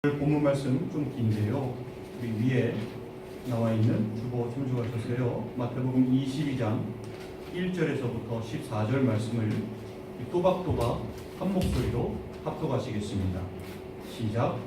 오늘 본문 말씀 좀 긴데요. 우리 위에 나와 있는 주보 참조하셨어요. 마태복음 22장 1절에서부터 14절 말씀을 또박또박 한 목소리로 합독하시겠습니다. 시작.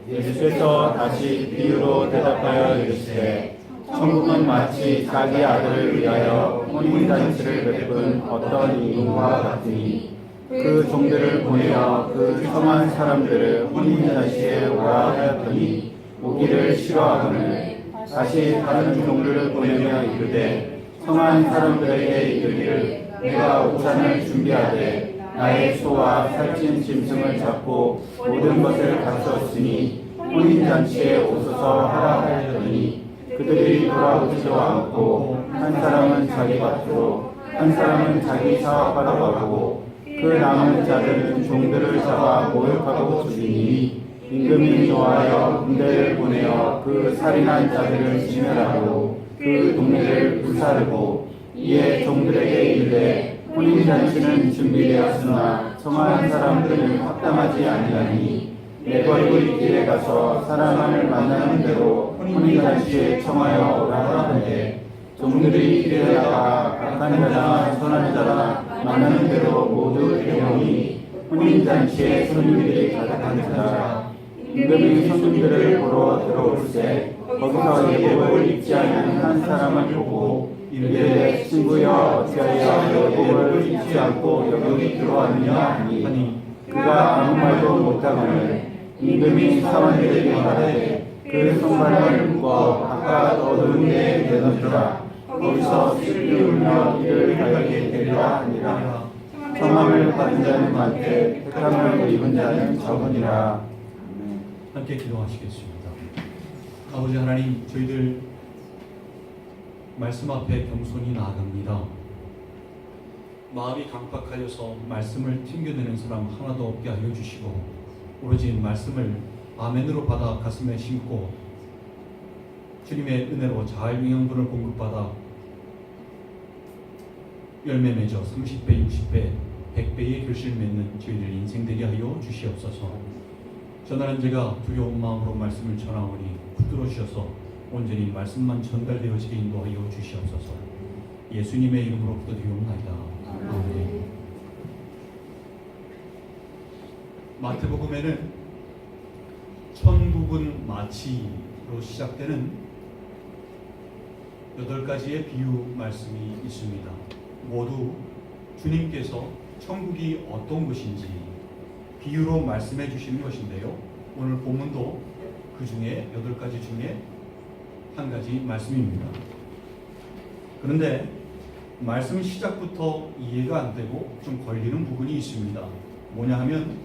예수께서 다시 비유로 대답하여 이르시되 천국은 마치 자기 아들을 위하여 혼인잔치를 베푼 어떤 임금과 같으니 그 종들을 보내어 그 성한 사람들을 혼인잔치에 오라 하였더니 오기를 싫어하거늘 다시 다른 종들을 보내며 이르되 성한 사람들에게 이르기를 내가 우산을 준비하되 나의 소와 살찐 짐승을 잡고 모든 것을 갖추었으니 혼인잔치에 오소서 하라 하였더니 그들이 돌아오지도 않고 한 사람은 자기 밭으로 한 사람은 자기 사업하러 가고 그 남은 자들은 종들을 잡아 모욕하고 죽이니 임금이 노하여 군대를 보내어 그 살인한 자들을 진멸하고 그 동네를 불사르고 이에 종들에게 이르되 혼인잔치는 준비되었으나 청한 사람들은 합당하지 아니하니 내거리 길에 가서 사람을 만나는 대로 혼인잔치에 청하여 오라 하는데 종들이 길에 나가 악한 자나 선한 자나 만나는 대로 모두 데려오니 혼인잔치에 손님들이 가득한 자 임금이 손님들을 보러 들어올세 거기서 예복을 입지 않은 한 사람을 보고 이르되 친구여 어찌하여 예복을 입지 않고 여기 들어왔느냐 하니 그가 아무 말도 못하거늘 임금이 사원들에게 말하되 그 손발을 묶어 바깥 어두운 데에 내놓으라 거기서 슬피 울며 이를 갈게 되리라 하니라. 청함을 받은 자는 많되 택함을 입은 자는 적으니라. 함께 기도하시겠습니다. 아버지 하나님, 저희들 말씀 앞에 겸손히 나아갑니다. 마음이 강박하여서 말씀을 튕겨내는 사람 하나도 없게 하여 주시고 오로지 말씀을 아멘으로 받아 가슴에 심고 주님의 은혜로 잘 영양분을 공급받아 열매 맺어 30배, 60배, 100배의 결실 맺는 저희들 인생 되게 하여 주시옵소서. 전하는 제가 두려운 마음으로 말씀을 전하오니 붙들어 주셔서 온전히 말씀만 전달되어지게 인도하여 주시옵소서. 예수님의 이름으로 기도드리옵나이다. 아멘. 마태복음에는 천국은 마치로 시작되는 8가지의 비유 말씀이 있습니다. 모두 주님께서 천국이 어떤 것인지 비유로 말씀해 주시는 것인데요. 오늘 본문도 그 중에 8가지 중에 한 가지 말씀입니다. 그런데 말씀 시작부터 이해가 안 되고 좀 걸리는 부분이 있습니다. 뭐냐 하면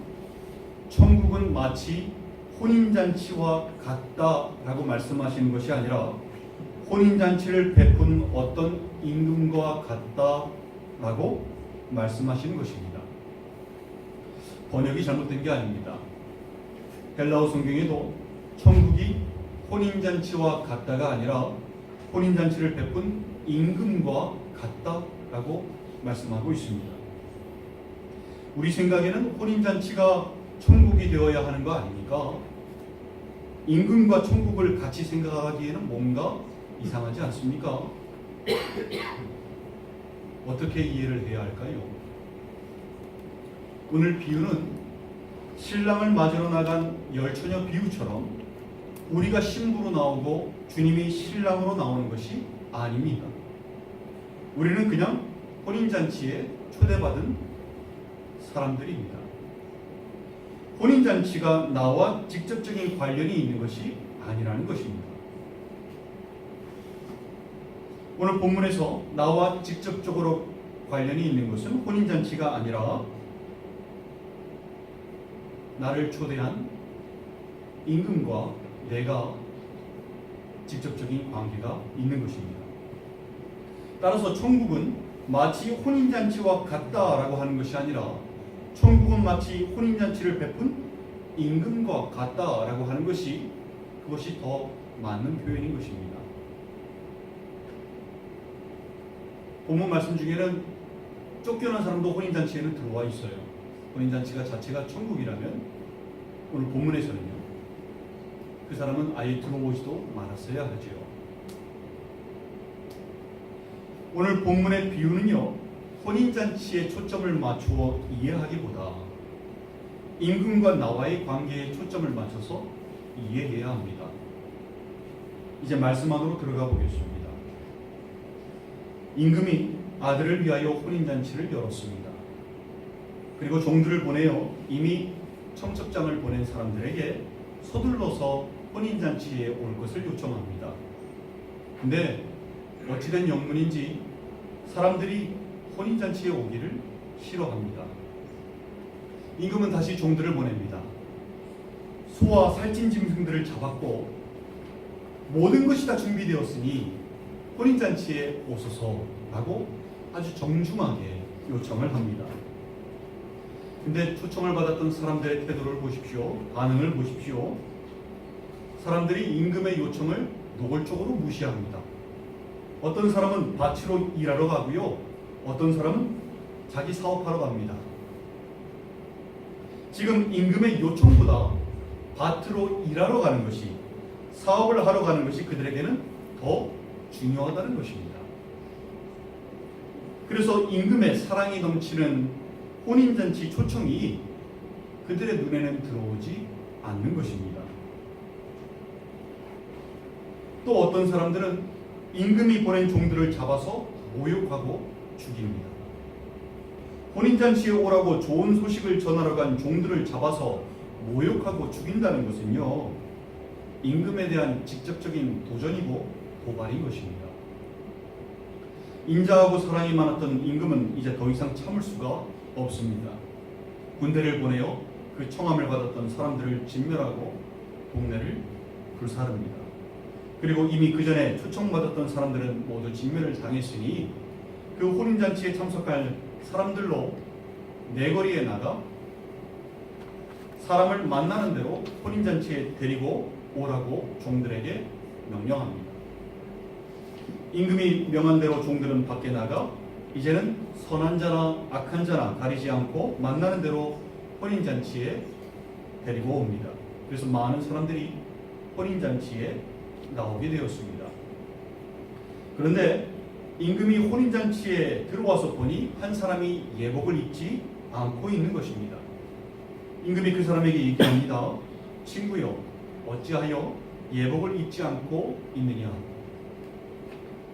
천국은 마치 혼인잔치와 같다라고 말씀하시는 것이 아니라 혼인잔치를 베푼 어떤 임금과 같다라고 말씀하시는 것입니다. 번역이 잘못된 게 아닙니다. 헬라어 성경에도 천국이 혼인잔치와 같다가 아니라 혼인잔치를 베푼 임금과 같다라고 말씀하고 있습니다. 우리 생각에는 혼인잔치가 천국이 되어야 하는 거 아닙니까? 임금과 천국을 같이 생각하기에는 뭔가 이상하지 않습니까? 어떻게 이해를 해야 할까요? 오늘 비유는 신랑을 맞으러 나간 열처녀 비유처럼 우리가 신부로 나오고 주님이 신랑으로 나오는 것이 아닙니다. 우리는 그냥 혼인잔치에 초대받은 사람들입니다. 혼인잔치가 나와 직접적인 관련이 있는 것이 아니라는 것입니다. 오늘 본문에서 나와 직접적으로 관련이 있는 것은 혼인잔치가 아니라 나를 초대한 임금과 내가 직접적인 관계가 있는 것입니다. 따라서 천국은 마치 혼인잔치와 같다라고 하는 것이 아니라 천국은 마치 혼인잔치를 베푼 임금과 같다라고 하는 것이 그것이 더 맞는 표현인 것입니다. 본문 말씀 중에는 쫓겨난 사람도 혼인잔치에는 들어와 있어요. 혼인잔치가 자체가 천국이라면 오늘 본문에서는요 그 사람은 아예 들어오지도 말았어야 하지요. 오늘 본문의 비유는요, 혼인잔치에 초점을 맞추어 이해하기보다 임금과 나와의 관계에 초점을 맞춰서 이해해야 합니다. 이제 말씀 안으로 들어가 보겠습니다. 임금이 아들을 위하여 혼인잔치를 열었습니다. 그리고 종들을 보내어 이미 청첩장을 보낸 사람들에게 서둘러서 혼인잔치에 올 것을 요청합니다. 근데 어찌된 영문인지 사람들이 혼인잔치에 오기를 싫어합니다. 임금은 다시 종들을 보냅니다. 소와 살찐 짐승들을 잡았고 모든 것이 다 준비되었으니 혼인잔치에 오소서라고 아주 정중하게 요청을 합니다. 근데 초청을 받았던 사람들의 태도를 보십시오. 반응을 보십시오. 사람들이 임금의 요청을 노골적으로 무시합니다. 어떤 사람은 밭으로 일하러 가고요, 어떤 사람은 자기 사업하러 갑니다. 지금 임금의 요청보다 밭으로 일하러 가는 것이, 사업을 하러 가는 것이 그들에게는 더 중요하다는 것입니다. 그래서 임금의 사랑이 넘치는 혼인잔치 초청이 그들의 눈에는 들어오지 않는 것입니다. 또 어떤 사람들은 임금이 보낸 종들을 잡아서 모욕하고 죽입니다. 혼인잔치에 오라고 좋은 소식을 전하러 간 종들을 잡아서 모욕하고 죽인다는 것은요, 임금에 대한 직접적인 도전이고 도발인 것입니다. 인자하고 사랑이 많았던 임금은 이제 더 이상 참을 수가 없습니다. 군대를 보내어 그 청함을 받았던 사람들을 진멸하고 동네를 불사릅니다. 그리고 이미 그 전에 초청받았던 사람들은 모두 진멸을 당했으니 그 혼인잔치에 참석할 사람들로 내거리에 나가 사람을 만나는 대로 혼인잔치에 데리고 오라고 종들에게 명령합니다. 임금이 명한 대로 종들은 밖에 나가 이제는 선한 자나 악한 자나 가리지 않고 만나는 대로 혼인잔치에 데리고 옵니다. 그래서 많은 사람들이 혼인잔치에 나오게 되었습니다. 그런데 임금이 혼인잔치에 들어와서 보니 한 사람이 예복을 입지 않고 있는 것입니다. 임금이 그 사람에게 얘기합니다. 친구여, 어찌하여 예복을 입지 않고 있느냐?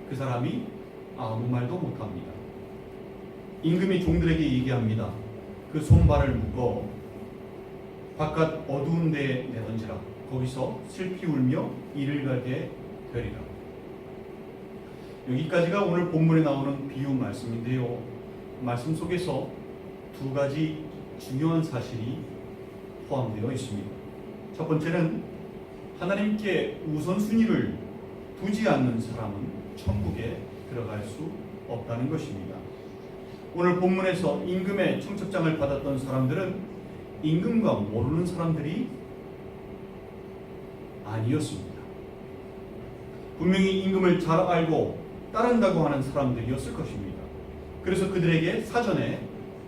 그 사람이 아무 말도 못합니다. 임금이 종들에게 얘기합니다. 그 손발을 묶어 바깥 어두운 데에 내던지라. 거기서 슬피 울며 이를 가게 되리라. 여기까지가 오늘 본문에 나오는 비유 말씀인데요. 말씀 속에서 두 가지 중요한 사실이 포함되어 있습니다. 첫 번째는 하나님께 우선순위를 두지 않는 사람은 천국에 들어갈 수 없다는 것입니다. 오늘 본문에서 임금의 청첩장을 받았던 사람들은 임금과 모르는 사람들이 아니었습니다. 분명히 임금을 잘 알고 따른다고 하는 사람들이었을 것입니다. 그래서 그들에게 사전에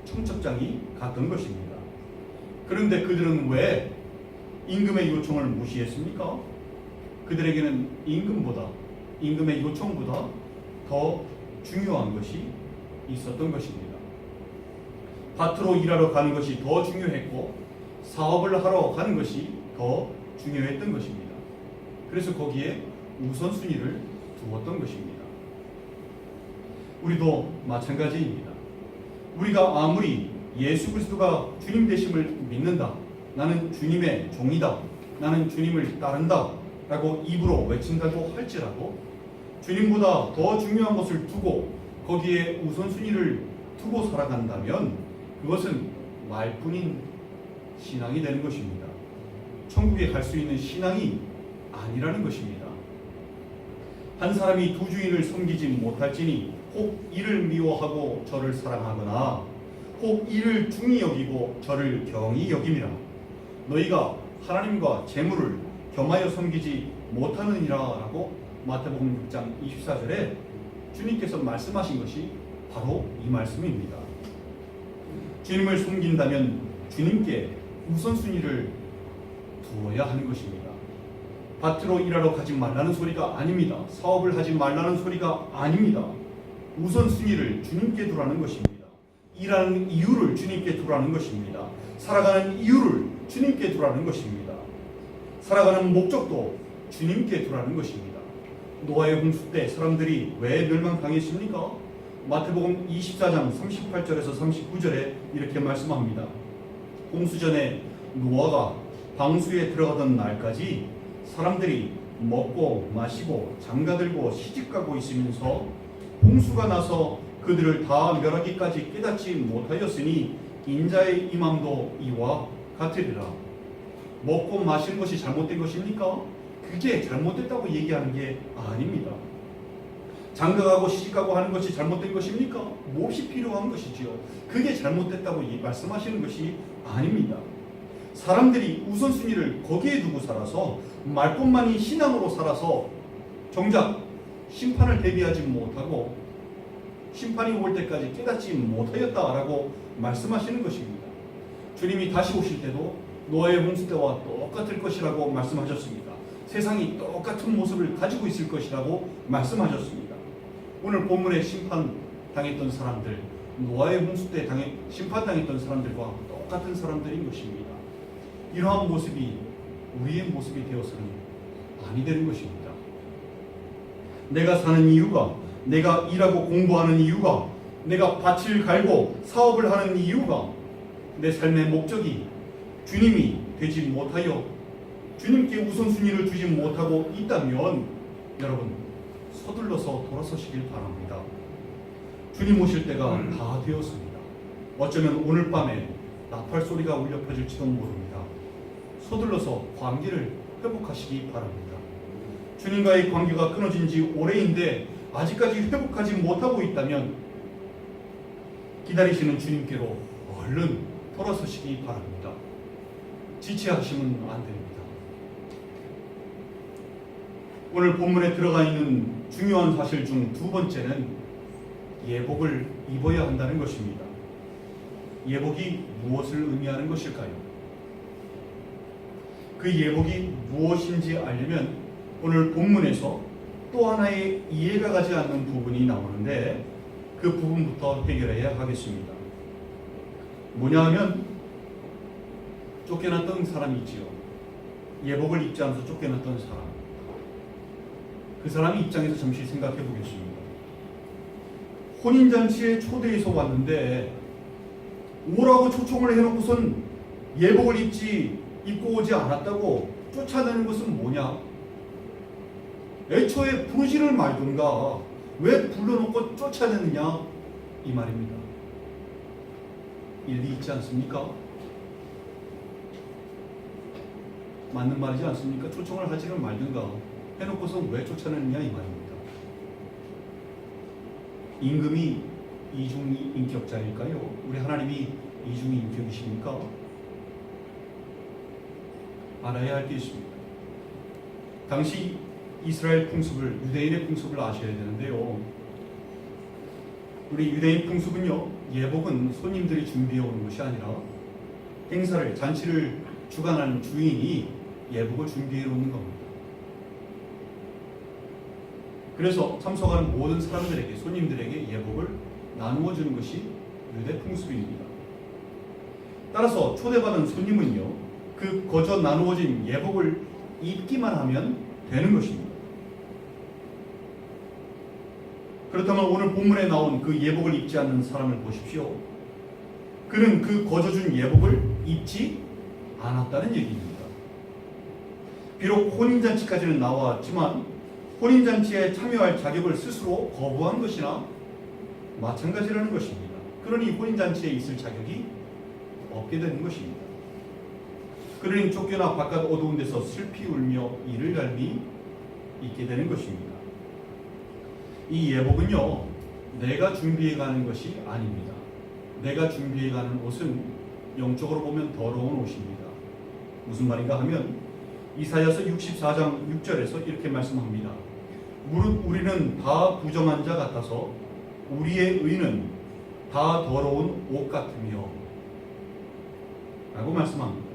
청첩장이 갔던 것입니다. 그런데 그들은 왜 임금의 요청을 무시했습니까? 그들에게는 임금의 요청보다 더 중요한 것이 있었던 것입니다. 밭으로 일하러 가는 것이 더 중요했고 사업을 하러 가는 것이 더 중요했던 것입니다. 그래서 거기에 우선순위를 두었던 것입니다. 우리도 마찬가지입니다. 우리가 아무리 예수 그리스도가 주님 되심을 믿는다, 나는 주님의 종이다, 나는 주님을 따른다 라고 입으로 외친다고 할지라도 주님보다 더 중요한 것을 두고 거기에 우선순위를 두고 살아간다면 그것은 말뿐인 신앙이 되는 것입니다. 천국에 갈 수 있는 신앙이 아니라는 것입니다. 한 사람이 두 주인을 섬기지 못할지니 혹 이를 미워하고 저를 사랑하거나 혹 이를 중히 여기고 저를 경히 여김이라. 너희가 하나님과 재물을 겸하여 섬기지 못하느니라 라고 마태복음 6장 24절에 주님께서 말씀하신 것이 바로 이 말씀입니다. 주님을 섬긴다면 주님께 우선순위를 두어야 하는 것입니다. 밭으로 일하러 가지 말라는 소리가 아닙니다. 사업을 하지 말라는 소리가 아닙니다. 우선순위를 주님께 두라는 것입니다. 일하는 이유를 주님께 두라는 것입니다. 살아가는 이유를 주님께 두라는 것입니다. 살아가는 목적도 주님께 두라는 것입니다. 노아의 홍수 때 사람들이 왜 멸망당했습니까? 마태복음 24장 38절에서 39절에 이렇게 말씀합니다. 홍수 전에 노아가 방수에 들어가던 날까지 사람들이 먹고 마시고 장가들고 시집가고 있으면서 홍수가 나서 그들을 다 멸하기까지 깨닫지 못하였으니 인자의 임함도 이와 같으리라. 먹고 마시는 것이 잘못된 것입니까? 그게 잘못됐다고 얘기하는 게 아닙니다. 장가가고 시집가고 하는 것이 잘못된 것입니까? 몹시 필요한 것이지요. 그게 잘못됐다고 말씀하시는 것이 아닙니다. 사람들이 우선순위를 거기에 두고 살아서 말뿐만이 신앙으로 살아서 정작 심판을 대비하지 못하고 심판이 올 때까지 깨닫지 못하였다라고 말씀하시는 것입니다. 주님이 다시 오실 때도 노아의 홍수 때와 똑같을 것이라고 말씀하셨습니다. 세상이 똑같은 모습을 가지고 있을 것이라고 말씀하셨습니다. 오늘 본문에 심판당했던 사람들, 노아의 홍수 때 심판당했던 사람들과 똑같은 사람들인 것입니다. 이러한 모습이 우리의 모습이 되어서는 아니 되는 것입니다. 내가 사는 이유가, 내가 일하고 공부하는 이유가, 내가 밭을 갈고 사업을 하는 이유가, 내 삶의 목적이 주님이 되지 못하여 주님께 우선순위를 주지 못하고 있다면 여러분 서둘러서 돌아서시길 바랍니다. 주님 오실 때가 다 되었습니다. 어쩌면 오늘 밤에 나팔 소리가 울려 퍼질지도 모릅니다. 서둘러서 관계를 회복하시기 바랍니다. 주님과의 관계가 끊어진 지 오래인데 아직까지 회복하지 못하고 있다면 기다리시는 주님께로 얼른 돌아서시기 바랍니다. 지체하시면 안 됩니다. 오늘 본문에 들어가 있는 중요한 사실 중 두 번째는 예복을 입어야 한다는 것입니다. 예복이 무엇을 의미하는 것일까요? 그 예복이 무엇인지 알려면 오늘 본문에서 또 하나의 이해가 가지 않는 부분이 나오는데 그 부분부터 해결해야 하겠습니다. 뭐냐 하면 쫓겨났던 사람이 있지요. 예복을 입지 않아서 쫓겨났던 사람. 그 사람의 입장에서 잠시 생각해 보겠습니다. 혼인잔치에 초대해서 왔는데 오라고 초청을 해놓고선 예복을 입고 오지 않았다고 쫓아내는 것은 뭐냐? 애초에 부르지를 말든가 왜 불러놓고 쫓아내느냐? 이 말입니다. 일리 있지 않습니까? 맞는 말이지 않습니까? 초청을 하지를 말든가 해놓고서 왜 쫓아내느냐 이 말입니다. 임금이 이중인격자일까요? 우리 하나님이 이중인격이십니까? 알아야 할 게 있습니다. 당시 이스라엘 풍습을, 유대인의 풍습을 아셔야 되는데요. 우리 유대인 풍습은요, 예복은 손님들이 준비해 오는 것이 아니라 행사를, 잔치를 주관하는 주인이 예복을 준비해 오는 겁니다. 그래서 참석하는 모든 사람들에게, 손님들에게 예복을 나누어 주는 것이 유대 풍습입니다. 따라서 초대받은 손님은요, 그 거저 나누어진 예복을 입기만 하면 되는 것입니다. 그렇다면 오늘 본문에 나온 그 예복을 입지 않는 사람을 보십시오. 그는 그 거저 준 예복을 입지 않았다는 얘기입니다. 비록 혼인잔치까지는 나왔지만 혼인잔치에 참여할 자격을 스스로 거부한 것이나 마찬가지라는 것입니다. 그러니 혼인잔치에 있을 자격이 없게 되는 것입니다. 그러니 쫓겨나 바깥 어두운 데서 슬피 울며 이를 갈미 있게 되는 것입니다. 이 예복은요, 내가 준비해가는 것이 아닙니다. 내가 준비해가는 옷은 영적으로 보면 더러운 옷입니다. 무슨 말인가 하면 이사야서 64장 6절에서 이렇게 말씀합니다. 무릇 우리는 다 부정한 자 같아서 우리의 의는 다 더러운 옷 같으며 라고 말씀합니다.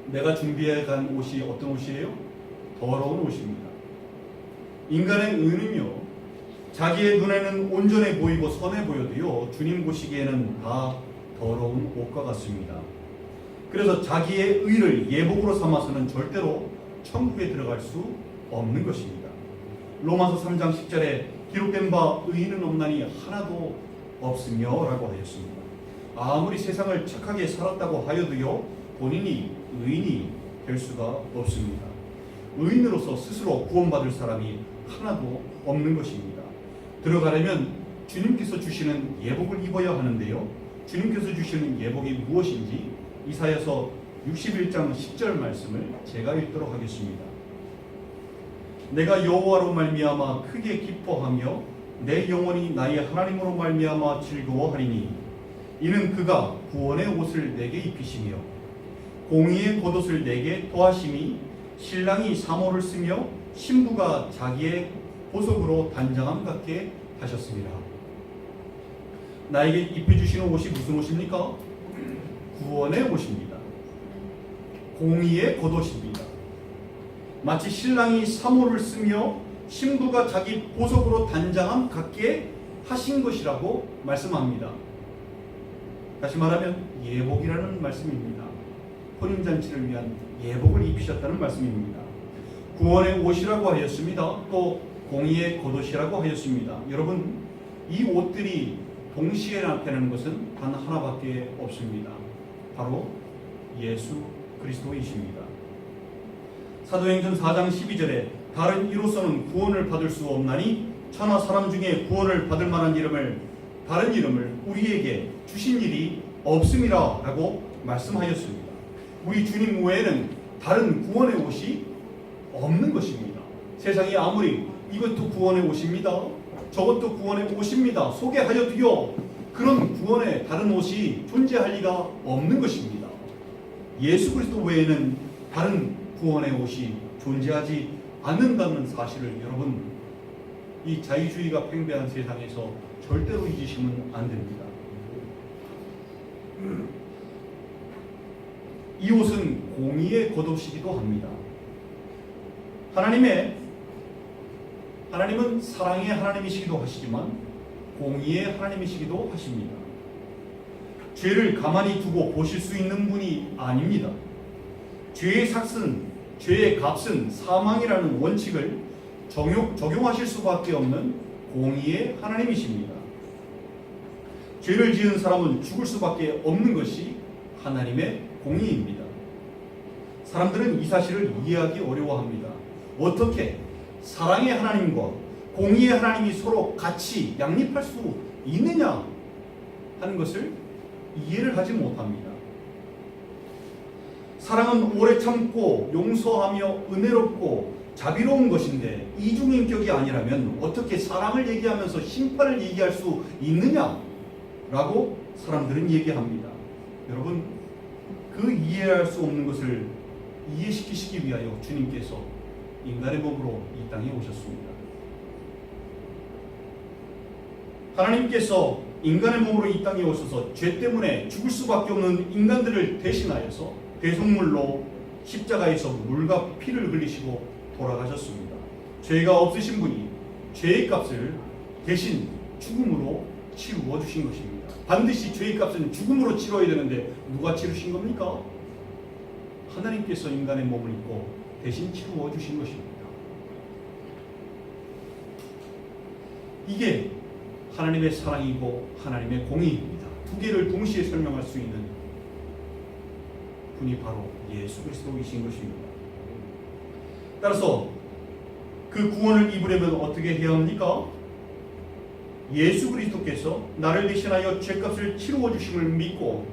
내가 준비해간 옷이 어떤 옷이에요? 더러운 옷입니다. 인간의 의는요, 자기의 눈에는 온전해 보이고 선해 보여도요, 주님 보시기에는 다 더러운 옷과 같습니다. 그래서 자기의 의를 예복으로 삼아서는 절대로 천국에 들어갈 수 없는 것입니다. 로마서 3장 10절에 기록된 바 의인은 없나니 하나도 없으며 라고 하였습니다. 아무리 세상을 착하게 살았다고 하여도요, 본인이 의인이 될 수가 없습니다. 의인으로서 스스로 구원받을 사람이 하나도 없는 것입니다. 들어가려면 주님께서 주시는 예복을 입어야 하는데요, 주님께서 주시는 예복이 무엇인지 이사야서 61장 10절 말씀을 제가 읽도록 하겠습니다. 내가 여호와로 말미암아 크게 기뻐하며 내 영혼이 나의 하나님으로 말미암아 즐거워하리니 이는 그가 구원의 옷을 내게 입히시며 공의의 겉옷을 내게 더하심이 신랑이 사모를 쓰며 신부가 자기의 보석으로 단장함 같게 하셨습니다. 나에게 입혀주시는 옷이 무슨 옷입니까? 구원의 옷입니다. 공의의 겉옷입니다. 마치 신랑이 사모를 쓰며 신부가 자기 보석으로 단장함 같게 하신 것이라고 말씀합니다. 다시 말하면 예복이라는 말씀입니다. 혼인잔치를 위한 예복을 입히셨다는 말씀입니다. 구원의 옷이라고 하였습니다. 또 공의의 겉옷이라고 하였습니다. 여러분, 이 옷들이 동시에 나타나는 것은 단 하나밖에 없습니다. 바로 예수 그리스도이십니다. 사도행전 4장 12절에 다른 이로서는 구원을 받을 수 없나니 천하 사람 중에 구원을 받을 만한 다른 이름을 우리에게 주신 일이 없음이라 라고 말씀하였습니다. 우리 주님 외에는 다른 구원의 옷이 없는 것입니다. 세상이 아무리 이것도 구원의 옷입니다, 저것도 구원의 옷입니다 소개하여도요, 그런 구원의 다른 옷이 존재할 리가 없는 것입니다. 예수 그리스도 외에는 다른 구원의 옷이 존재하지 않는다는 사실을 여러분, 이 자유주의가 팽배한 세상에서 절대로 잊으시면 안 됩니다. 이 옷은 공의의 겉옷이기도 합니다. 하나님은 사랑의 하나님이시기도 하시지만 공의의 하나님이시기도 하십니다. 죄를 가만히 두고 보실 수 있는 분이 아닙니다. 죄의 값은 사망이라는 원칙을 적용하실 수밖에 없는 공의의 하나님이십니다. 죄를 지은 사람은 죽을 수밖에 없는 것이 하나님의 공의입니다. 사람들은 이 사실을 이해하기 어려워합니다. 어떻게 사랑의 하나님과 공의의 하나님이 서로 같이 양립할 수 있느냐 하는 것을 이해를 하지 못합니다. 사랑은 오래 참고 용서하며 은혜롭고 자비로운 것인데 이중인격이 아니라면 어떻게 사랑을 얘기하면서 심판을 얘기할 수 있느냐라고 사람들은 얘기합니다. 여러분, 그 이해할 수 없는 것을 이해시키시기 위하여 주님께서 인간의 몸으로 이 땅에 오셨습니다. 하나님께서 인간의 몸으로 이 땅에 오셔서 죄 때문에 죽을 수밖에 없는 인간들을 대신하여서 대속물로 십자가에서 물과 피를 흘리시고 돌아가셨습니다. 죄가 없으신 분이 죄의 값을 대신 죽음으로 치루어 주신 것입니다. 반드시 죄의 값은 죽음으로 치러야 되는데 누가 치르신 겁니까? 하나님께서 인간의 몸을 입고 대신 치루어 주신 것입니다. 이게 하나님의 사랑이고 하나님의 공의입니다. 두 개를 동시에 설명할 수 있는 분이 바로 예수 그리스도이신 것입니다. 따라서 그 구원을 입으려면 어떻게 해야 합니까? 예수 그리스도께서 나를 대신하여 죄값을 치루어 주심을 믿고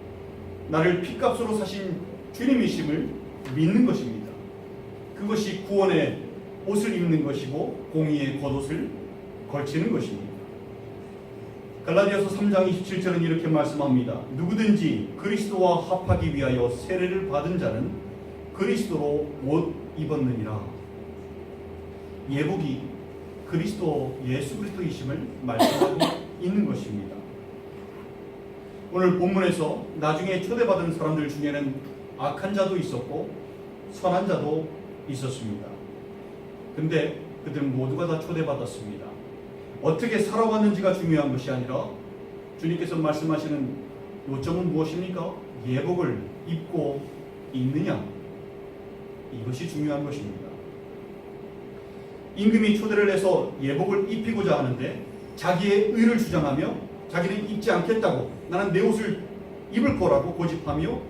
나를 피값으로 사신 주님이심을 믿는 것입니다. 그것이 구원의 옷을 입는 것이고 공의의 겉옷을 걸치는 것입니다. 갈라디아서 3장 27절은 이렇게 말씀합니다. 누구든지 그리스도와 합하기 위하여 세례를 받은 자는 그리스도로 옷 입었느니라. 예복이 그리스도 예수 그리스도이심을 말씀하고 있는 것입니다. 오늘 본문에서 나중에 초대받은 사람들 중에는 악한 자도 있었고 선한 자도 있었습니다. 근데 그들은 모두가 다 초대받았습니다. 어떻게 살아왔는지가 중요한 것이 아니라 주님께서 말씀하시는 요점은 무엇입니까? 예복을 입고 있느냐, 이것이 중요한 것입니다. 임금이 초대를 해서 예복을 입히고자 하는데 자기의 의를 주장하며 자기는 입지 않겠다고, 나는 내 옷을 입을 거라고 고집하며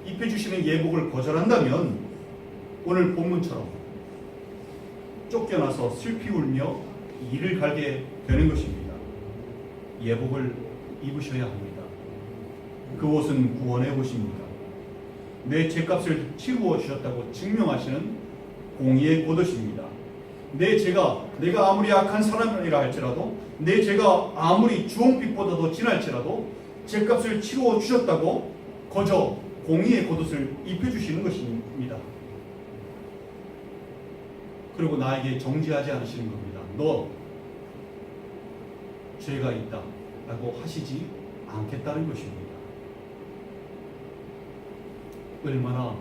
입혀주시는 예복을 거절한다면 오늘 본문처럼 쫓겨나서 슬피 울며 이를 갈게 되는 것입니다. 예복을 입으셔야 합니다. 그 옷은 구원의 옷입니다. 내 죄값을 치루어 주셨다고 증명하시는 공의의 겉옷입니다. 내 죄가, 내가 아무리 악한 사람이라 할지라도, 내 죄가 아무리 주홍빛보다도 진할지라도 죄값을 치루어 주셨다고 거저 공의의 겉옷을 입혀주시는 것입니다. 그리고 나에게 정죄하지 않으시는 겁니다. 너 죄가 있다 라고 하시지 않겠다는 것입니다. 얼마나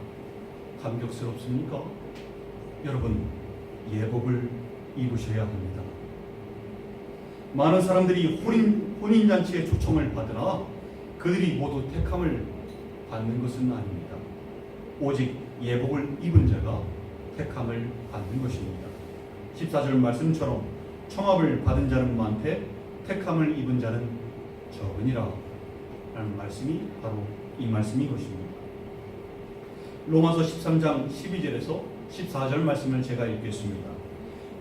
감격스럽습니까? 여러분, 예복을 입으셔야 합니다. 많은 사람들이 혼인잔치에 초청을 받으나 그들이 모두 택함을 받는 것은 아닙니다. 오직 예복을 입은 자가 택함을 받는 것입니다. 14절 말씀처럼 청합을 받은 자는 많되 택함을 입은 자는 적으니라 라는 말씀이 바로 이 말씀인 것입니다. 로마서 13장 12절에서 14절 말씀을 제가 읽겠습니다.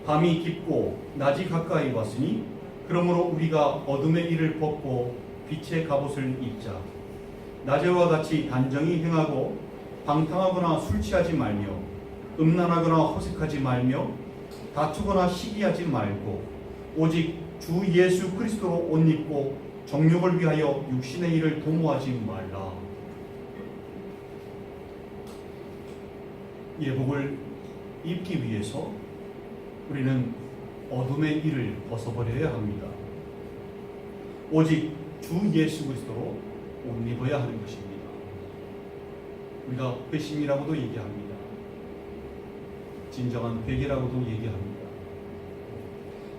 밤이 깊고 낮이 가까이 왔으니 그러므로 우리가 어둠의 일을 벗고 빛의 갑옷을 입자. 낮에와 같이 단정히 행하고 방탕하거나 술 취하지 말며 음란하거나 허색하지 말며 다투거나 시기하지 말고 오직 주 예수 그리스도로 옷 입고 정욕을 위하여 육신의 일을 도모하지 말라. 예복을 입기 위해서 우리는 어둠의 일을 벗어버려야 합니다. 오직 주 예수 그리스도로 옷 입어야 하는 것입니다. 우리가 회심이라고도 얘기합니다. 진정한 회개라고도 얘기합니다.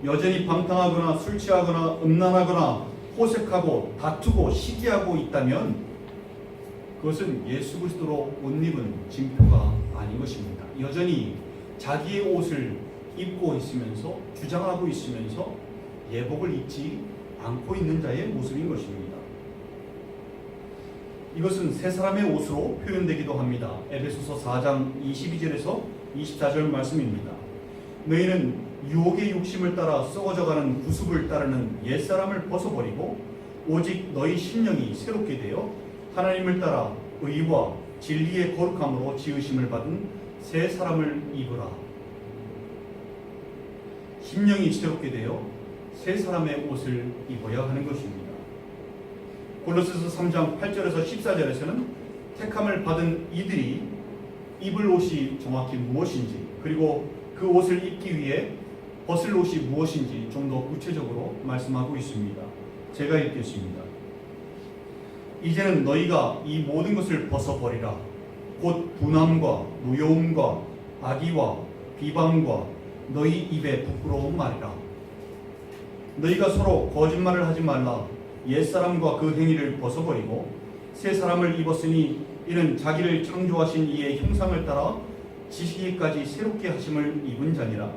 여전히 방탕하거나 술 취하거나 음란하거나 호색하고 다투고 시기하고 있다면 그것은 예수 그리스도로 옷 입은 징표가 아닌 것입니다. 여전히 자기의 옷을 입고 있으면서 주장하고 있으면서 예복을 입지 않고 있는 자의 모습인 것입니다. 이것은 새 사람의 옷으로 표현되기도 합니다. 에베소서 4장 22절에서 24절 말씀입니다. 너희는 유혹의 욕심을 따라 썩어져가는 구습을 따르는 옛사람을 벗어버리고 오직 너희 심령이 새롭게 되어 하나님을 따라 의와 진리의 거룩함으로 지으심을 받은 새 사람을 입으라. 심령이 새롭게 되어 새 사람의 옷을 입어야 하는 것입니다. 골로새서 3장 8절에서 14절에서는 택함을 받은 이들이 입을 옷이 정확히 무엇인지, 그리고 그 옷을 입기 위해 벗을 옷이 무엇인지 좀 더 구체적으로 말씀하고 있습니다. 제가 읽겠습니다. 이제는 너희가 이 모든 것을 벗어버리라. 곧 분함과 무여움과 악의와 비방과 너희 입에 부끄러운 말이라. 너희가 서로 거짓말을 하지 말라. 옛사람과 그 행위를 벗어버리고 새 사람을 입었으니 이는 자기를 창조하신 이의 형상을 따라 지시기까지 새롭게 하심을 입은 자니라.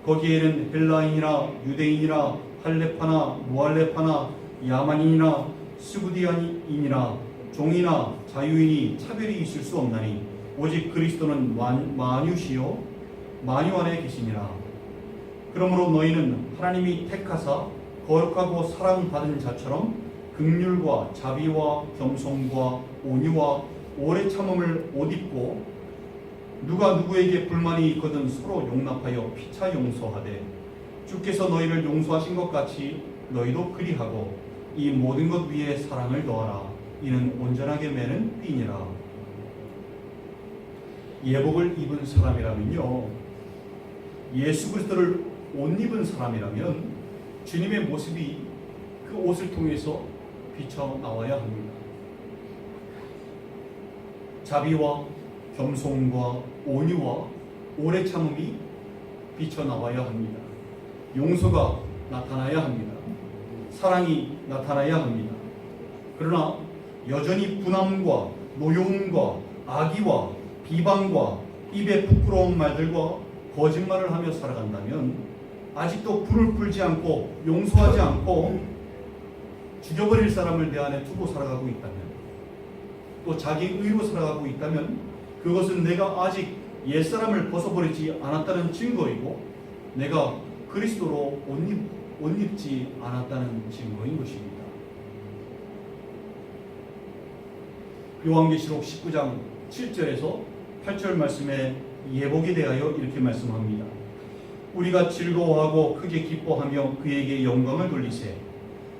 거기에는 헬라인이나 유대인이나 할레파나 무할레파나 야만인이나 스구디안인이나 종이나 자유인이 차별이 있을 수 없나니 오직 그리스도는 만유시요 만유 안에 계시니라. 그러므로 너희는 하나님이 택하사 거룩하고 사랑받은 자처럼 긍휼과 자비와 겸손과 온유와 오래 참음을 옷 입고 누가 누구에게 불만이 있거든 서로 용납하여 피차 용서하되 주께서 너희를 용서하신 것 같이 너희도 그리하고 이 모든 것 위에 사랑을 더하라. 이는 온전하게 매는 띠니라. 예복을 입은 사람이라면요, 예수 그리스도를 옷 입은 사람이라면 주님의 모습이 그 옷을 통해서 비쳐 나와야 합니다. 자비와 겸손과 온유와 오래 참음이 비쳐나와야 합니다. 용서가 나타나야 합니다. 사랑이 나타나야 합니다. 그러나 여전히 분함과 노여움과 악의와 비방과 입에 부끄러운 말들과 거짓말을 하며 살아간다면, 아직도 불을 끌지 않고 용서하지 않고 죽여버릴 사람을 내 안에 두고 살아가고 있다면, 또 자기 의로 살아가고 있다면, 그것은 내가 아직 옛사람을 벗어버리지 않았다는 증거이고 내가 그리스도로 옷 입지 않았다는 증거인 것입니다. 요한계시록 19장 7절에서 8절 말씀에 예복에 대하여 이렇게 말씀합니다. 우리가 즐거워하고 크게 기뻐하며 그에게 영광을 돌리세.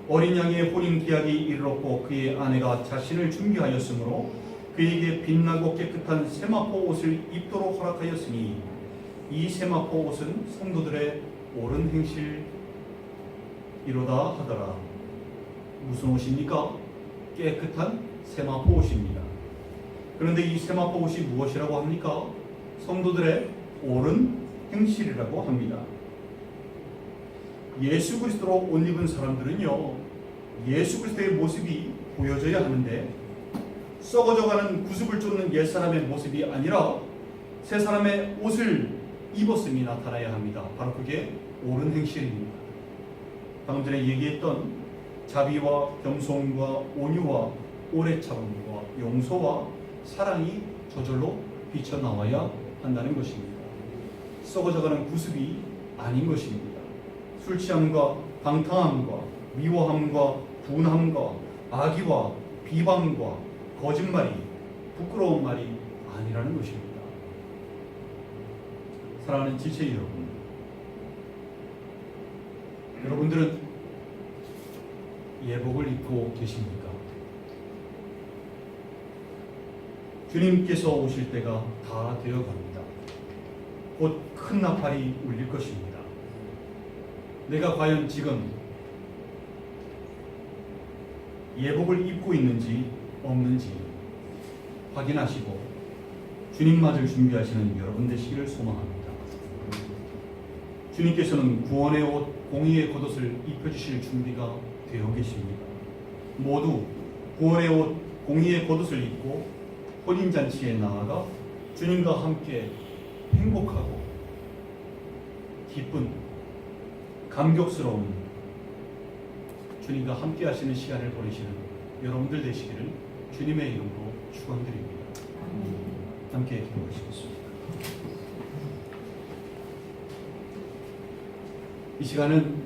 어린 양의 혼인 기약이 이르렀고 그의 아내가 자신을 준비하였으므로 그에게 빛나고 깨끗한 세마포 옷을 입도록 허락하였으니 이 세마포 옷은 성도들의 옳은 행실이로다 하더라. 무슨 옷입니까? 깨끗한 세마포 옷입니다. 그런데 이 세마포 옷이 무엇이라고 합니까? 성도들의 옳은 행실이라고 합니다. 예수 그리스도로 옷 입은 사람들은요, 예수 그리스도의 모습이 보여져야 하는데, 썩어져가는 구습을 쫓는 옛사람의 모습이 아니라 새 사람의 옷을 입었음이 나타나야 합니다. 바로 그게 옳은 행실입니다. 방금 전에 얘기했던 자비와 겸손과 온유와 오래 참음과 용서와 사랑이 저절로 비쳐나와야 한다는 것입니다. 썩어져가는 구습이 아닌 것입니다. 술 취함과 방탕함과 미워함과 분함과 악의와 비방과 거짓말이, 부끄러운 말이 아니라는 것입니다. 사랑하는 지체 여러분, 여러분들은 예복을 입고 계십니까? 주님께서 오실 때가 다 되어갑니다. 곧 큰 나팔이 울릴 것입니다. 내가 과연 지금 예복을 입고 있는지 없는지 확인하시고 주님 맞을 준비하시는 여러분 되시기를 소망합니다. 주님께서는 구원의 옷, 공의의 겉옷을 입혀주실 준비가 되어 계십니다. 모두 구원의 옷, 공의의 겉옷을 입고 혼인잔치에 나아가 주님과 함께 행복하고 기쁜, 감격스러운 주님과 함께 하시는 시간을 보내시는 여러분들 되시기를 주님의 이름으로 축원드립니다. 함께 기도하시겠습니다. 이 시간은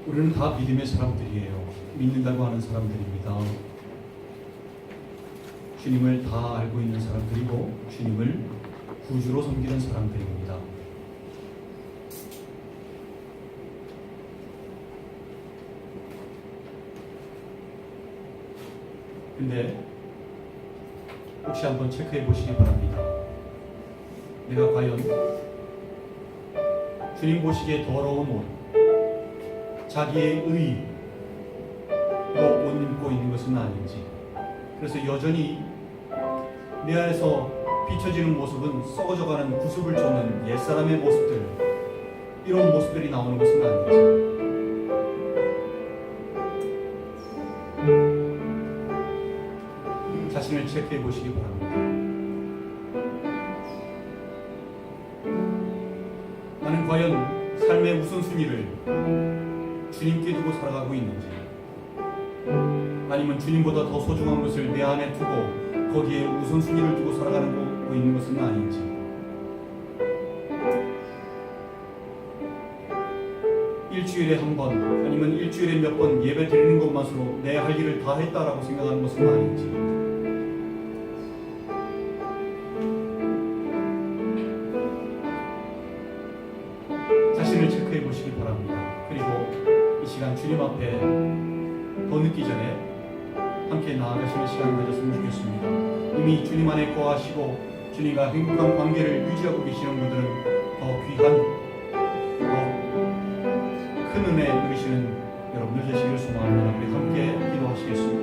우리는 다 믿음의 사람들이에요. 믿는다고 하는 사람들입니다. 주님을 다 알고 있는 사람들이고 주님을 구주로 섬기는 사람들입니다. 근데 혹시 한번 체크해 보시기 바랍니다. 내가 과연 주님 보시기에 더러운 옷, 자기의 의로 옷 입고 있는 것은 아닌지, 그래서 여전히 내 안에서 비춰지는 모습은 썩어져가는 구습을 쫓는 옛사람의 모습들, 이런 모습들이 나오는 것은 아닌지, 자신을 체크해 보시기 바랍니다. 나는 과연 삶의 우선순위를 주님께 두고 살아가고 있는지, 아니면 주님보다 더 소중한 것을 내 안에 두고 거기에 우선순위를 두고 살아가고 있는 것은 아닌지, 일주일에 한 번 아니면 일주일에 몇 번 예배 드리는 것만으로 내 할 일을 다 했다라고 생각하는 것은 아닌지, 자신을 체크해 보시기 바랍니다. 그리고 이 시간 주님 앞에 더 늦기 전에 함께 나아가시는 시간을 가졌으면 좋겠습니다. 이미 주님 안에 거하시고 주님과 행복한 관계를 유지하고 계시는 분들은 더 귀한, 더 큰 은혜 누리시는 여러분들 되시기를 소망합니다. 우리 함께 기도하시겠습니다.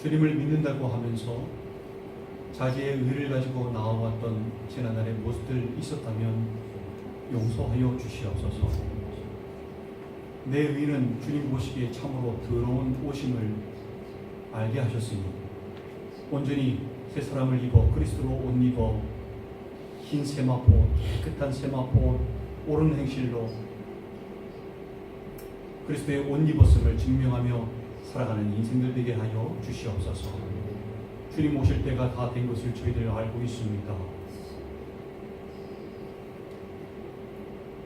주님을 믿는다고 하면서 자기의 의를 가지고 나와왔던 지난날의 모습들 있었다면 용서하여 주시옵소서. 내 의는 주님 보시기에 참으로 더러운 옷임을 알게 하셨으니 온전히 새 사람을 입어 그리스도로 옷 입어 흰 세마포, 깨끗한 세마포, 옳은 행실로 그리스도의 옷 입었음을 증명하며 살아가는 인생들 되게 하여 주시옵소서. 주님 오실 때가 다 된 것을 저희들 알고 있습니다.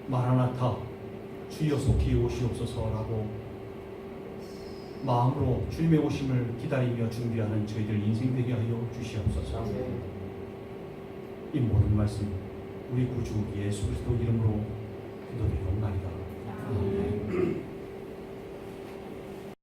마라나타, 주여 속히 오시옵소서라고 마음으로 주님의 오심을 기다리며 준비하는 저희들 인생 되게 하여 주시옵소서. 이 모든 말씀 우리 구주 예수 그리스도 이름으로 기도드리옵나이다. 아멘.